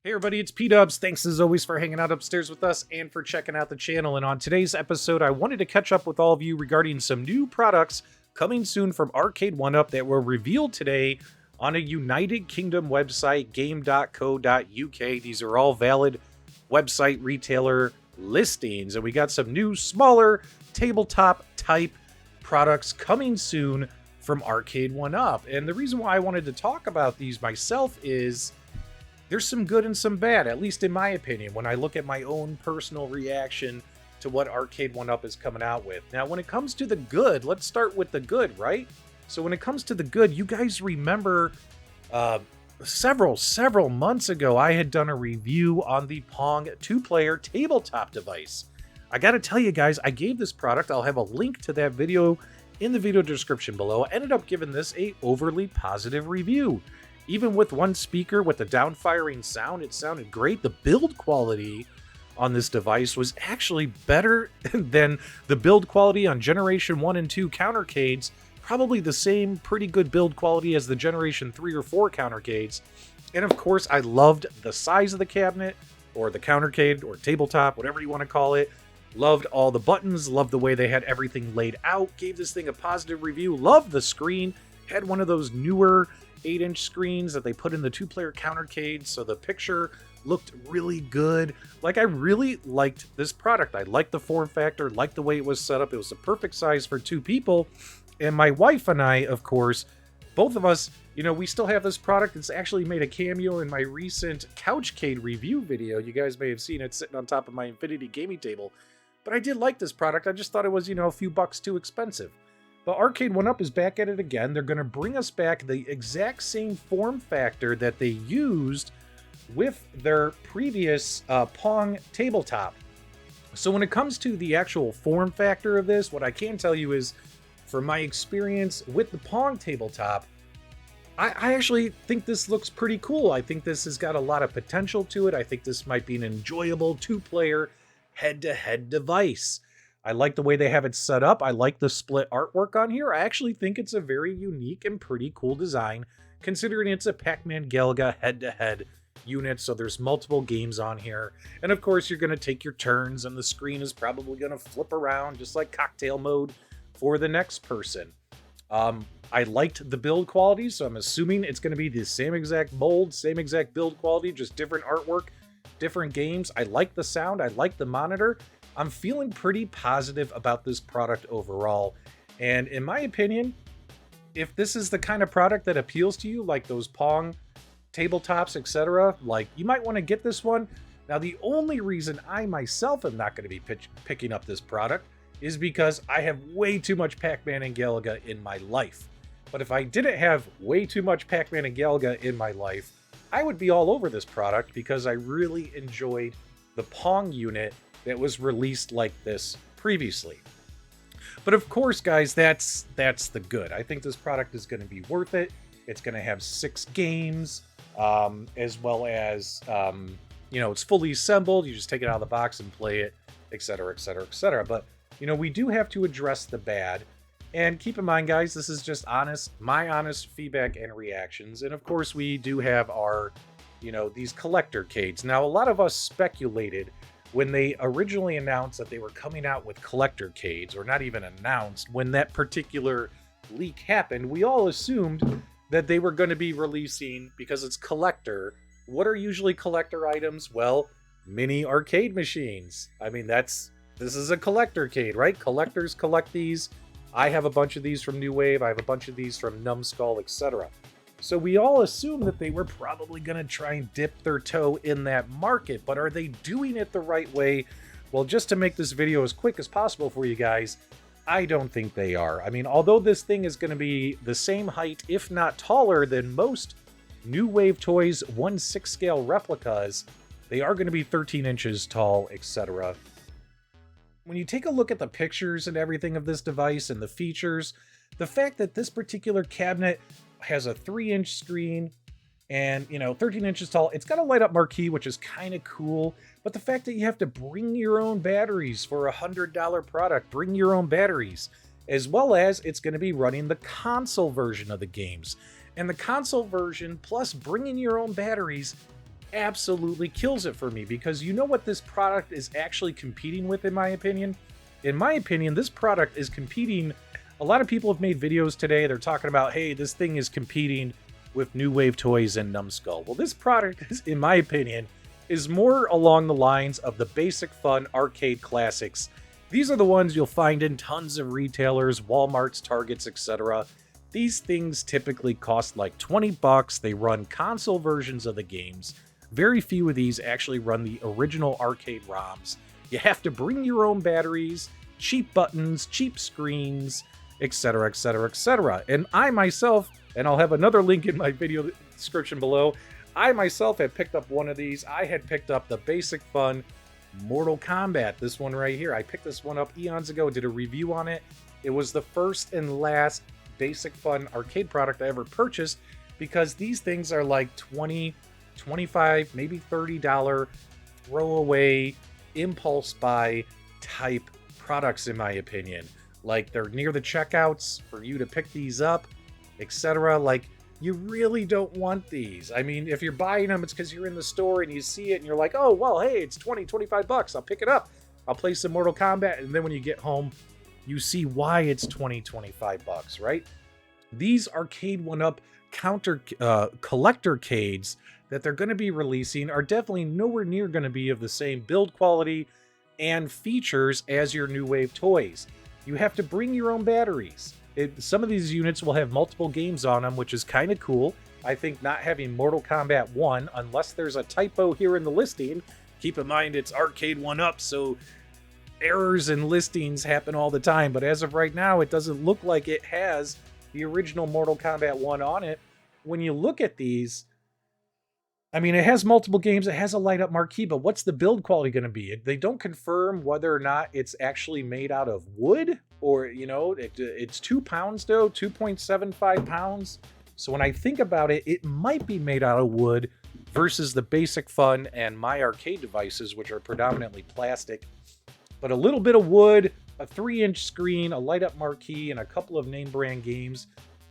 Hey everybody, it's PDubs. Thanks as always for hanging out upstairs with us and for checking out the channel. And on today's episode, I wanted to catch up with all of you regarding some new products coming soon from Arcade1Up that were revealed today on a United Kingdom website, game.co.uk. These are all valid website retailer listings. And we got some new, smaller, tabletop type products coming soon from Arcade1Up. And the reason why I wanted to talk about these myself is there's some good and some bad, at least in my opinion, when I look at my own personal reaction to what Arcade1Up is coming out with. Now, when it comes to the good, let's start with the good, right? So when it comes to the good, you guys remember several months ago, I had done a review on the PONG 2-player tabletop device. I gotta tell you guys, I gave this product, I'll have a link to that video in the video description below. I ended up giving this a overly positive review. Even with one speaker with the down-firing sound, it sounded great. The build quality on this device was actually better than the build quality on Generation 1 and 2 Countercades. Probably the same pretty good build quality as the Generation 3 or 4 Countercades. And of course, I loved the size of the cabinet, or the Countercade, or tabletop, whatever you want to call it. Loved all the buttons, loved the way they had everything laid out. Gave this thing a positive review. Loved the screen. Had one of those newer 8-inch screens that they put in the 2-player Countercade, so the picture looked really good. Like, I really liked this product. I liked the form factor, liked the way it was set up. It was the perfect size for 2 people. And my wife and I, of course, both of us, you know, we still have this product. It's actually made a cameo in my recent Couchcade review video. You guys may have seen it sitting on top of my Infinity gaming table. But I did like this product. I just thought it was, you know, a few bucks too expensive. But Arcade1Up is back at it again. They're going to bring us back the exact same form factor that they used with their previous PONG tabletop. So when it comes to the actual form factor of this, what I can tell you is, from my experience with the PONG tabletop, I actually think this looks pretty cool. I think this has got a lot of potential to it. I think this might be an enjoyable 2-player head-to-head device. I like the way they have it set up. I like the split artwork on here. I actually think it's a very unique and pretty cool design, considering it's a Pac-Man Galaga head-to-head unit, so there's multiple games on here. And of course, you're going to take your turns, and the screen is probably going to flip around, just like cocktail mode for the next person. I liked the build quality, so I'm assuming it's going to be the same exact mold, same exact build quality, just different artwork, different games. I like the sound. I like the monitor. I'm feeling pretty positive about this product overall. And in my opinion, if this is the kind of product that appeals to you, like those PONG tabletops, etc., like, you might want to get this one. Now, the only reason I myself am not going to be picking up this product is because I have way too much Pac-Man and Galaga in my life. But if I didn't have way too much Pac-Man and Galaga in my life, I would be all over this product because I really enjoyed the PONG unit that was released like this previously. But of course, guys, that's the good. I think this product is going to be worth it. It's going to have 6 games, as well as, you know, it's fully assembled. You just take it out of the box and play it, etc., etc., etc. But, you know, we do have to address the bad. And keep in mind, guys, this is just my honest feedback and reactions. And of course, we do have our, you know, these Collectorcades. Now, a lot of us speculated when they originally announced that they were coming out with Collectorcades, or not even announced, when that particular leak happened, we all assumed that they were going to be releasing, because it's collector. What are usually collector items? Well, mini arcade machines. I mean, this is a Collectorcade, right? Collectors collect these. I have a bunch of these from New Wave. I have a bunch of these from Numbskull, etc. So we all assume that they were probably going to try and dip their toe in that market, but are they doing it the right way? Well, just to make this video as quick as possible for you guys, I don't think they are. I mean, although this thing is going to be the same height, if not taller, than most New Wave Toys 1/6 scale replicas, they are going to be 13 inches tall, etc. When you take a look at the pictures and everything of this device and the features, the fact that this particular cabinet has a 3-inch screen and, you know, 13 inches tall, it's got a Light Up Marquee, which is kind of cool. But the fact that you have to bring your own batteries for a $100 product, bring your own batteries, as well as it's going to be running the console version of the games. And the console version, plus bringing your own batteries, absolutely kills it for me, because you know what this product is actually competing with, in my opinion? In my opinion, this product is competing. A lot of people have made videos today. They're talking about, hey, this thing is competing with New Wave Toys and Numbskull. Well, this product, in my opinion, is more along the lines of the basic fun arcade classics. These are the ones you'll find in tons of retailers, Walmarts, Targets, etc. These things typically cost like 20 bucks. They run console versions of the games. Very few of these actually run the original arcade ROMs. You have to bring your own batteries, cheap buttons, cheap screens, etc, etc, etc. And I myself, and I'll have another link in my video description below, I myself had picked up one of these. I had picked up the basic fun Mortal Kombat, this one right here. I picked this one up eons ago, did a review on it. It was the first and last basic fun arcade product I ever purchased, because these things are like $20, $25, maybe $30 throwaway impulse buy type products, in my opinion. Like, they're near the checkouts for you to pick these up, etc. Like, you really don't want these. I mean, if you're buying them, it's because you're in the store and you see it and you're like, oh, well, hey, it's 20, 25 bucks. I'll pick it up. I'll play some Mortal Kombat. And then when you get home, you see why it's 20, 25 bucks, right? These Arcade1Up Collectorcades that they're going to be releasing are definitely nowhere near going to be of the same build quality and features as your New Wave toys. You have to bring your own batteries. Some of these units will have multiple games on them, which is kind of cool. I think not having Mortal Kombat 1, unless there's a typo here in the listing, keep in mind it's Arcade1Up, so errors in listings happen all the time. But as of right now, it doesn't look like it has the original Mortal Kombat 1 on it. When you look at these, I mean, it has multiple games, it has a Light Up Marquee, but what's the build quality going to be? They don't confirm whether or not it's actually made out of wood, or, you know, it's 2 pounds though, 2.75 pounds. So when I think about it, it might be made out of wood versus the basic fun and my arcade devices, which are predominantly plastic. But a little bit of wood, a 3-inch screen, a Light Up Marquee, and a couple of name brand games.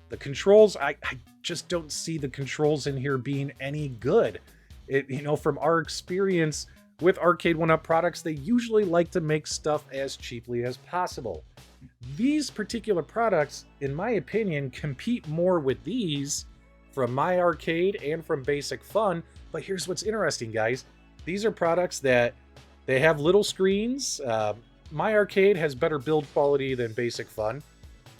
The controls, I just don't see the controls in here being any good. You know, from our experience with Arcade1Up products, they usually like to make stuff as cheaply as possible. These particular products, in my opinion, compete more with these from My Arcade and from Basic Fun. But here's what's interesting, guys. These are products that they have little screens. My Arcade has better build quality than Basic Fun.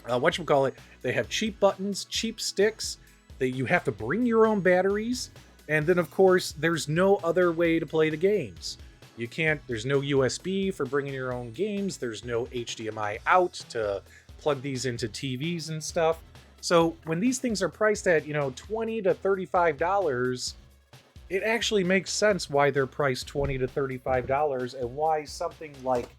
Whatchamacallit, they have cheap buttons, cheap sticks, that you have to bring your own batteries, and then of course there's no other way to play the games. You can't, there's no USB for bringing your own games, there's no HDMI out to plug these into TVs and stuff. So when these things are priced at, you know, $20 to $35, it actually makes sense why they're priced $20 to $35 and why something like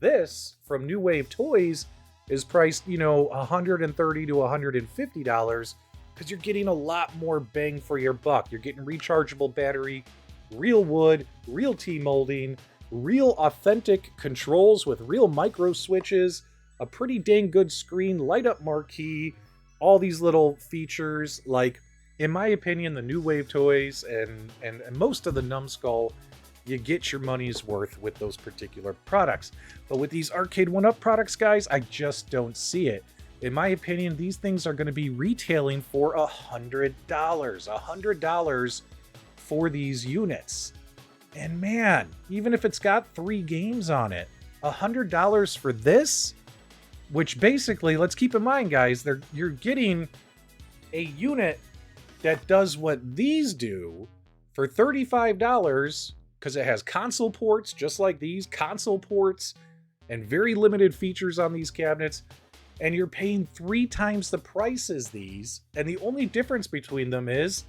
this from New Wave Toys is priced, you know, $130 to $150, because you're getting a lot more bang for your buck. You're getting rechargeable battery, real wood, real T-molding, real authentic controls with real micro switches, a pretty dang good screen, Light Up Marquee, all these little features. Like, in my opinion, the New Wave Toys and most of the Numbskull, you get your money's worth with those particular products. But with these Arcade1Up products, guys, I just don't see it. In my opinion, these things are going to be retailing for $100. $100 for these units. And man, even if it's got 3 games on it, $100 for this? Which basically, let's keep in mind, guys, you're getting a unit that does what these do for $35, because it has console ports, just like these, console ports, and very limited features on these cabinets, and you're paying 3 times the price as these, and the only difference between them is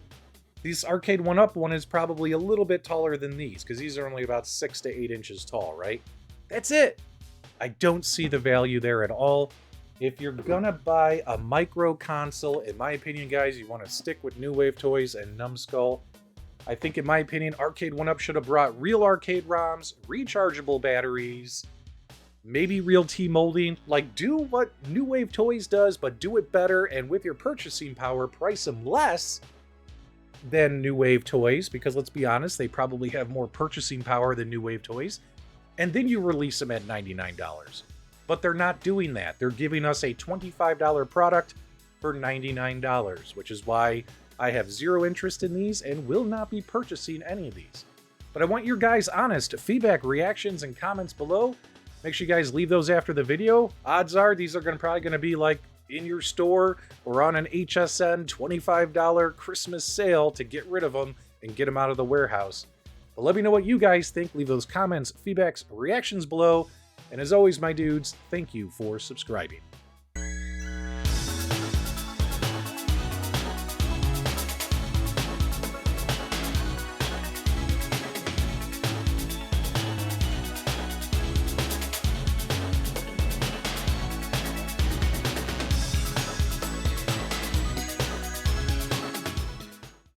this Arcade1Up one is probably a little bit taller than these, because these are only about 6 to 8 inches tall, right? That's it! I don't see the value there at all. If you're gonna buy a micro console, in my opinion, guys, you want to stick with New Wave Toys and Numbskull. I think, in my opinion, Arcade1Up should have brought real arcade ROMs, rechargeable batteries, maybe real T-molding. Like, do what New Wave Toys does, but do it better, and with your purchasing power, price them less. than New Wave toys, because let's be honest, they probably have more purchasing power than New Wave toys, and then you release them at $99. But they're not doing that. They're giving us a $25 product for $99, which is why I have zero interest in these and will not be purchasing any of these. But I want your guys' honest feedback, reactions, and comments below. Make sure you guys leave those after the video. Odds are these are probably going to be like in your store or on an HSN $25 Christmas sale to get rid of them and get them out of the warehouse. But let me know what you guys think. Leave those comments, feedbacks, reactions below. And as always, my dudes, thank you for subscribing.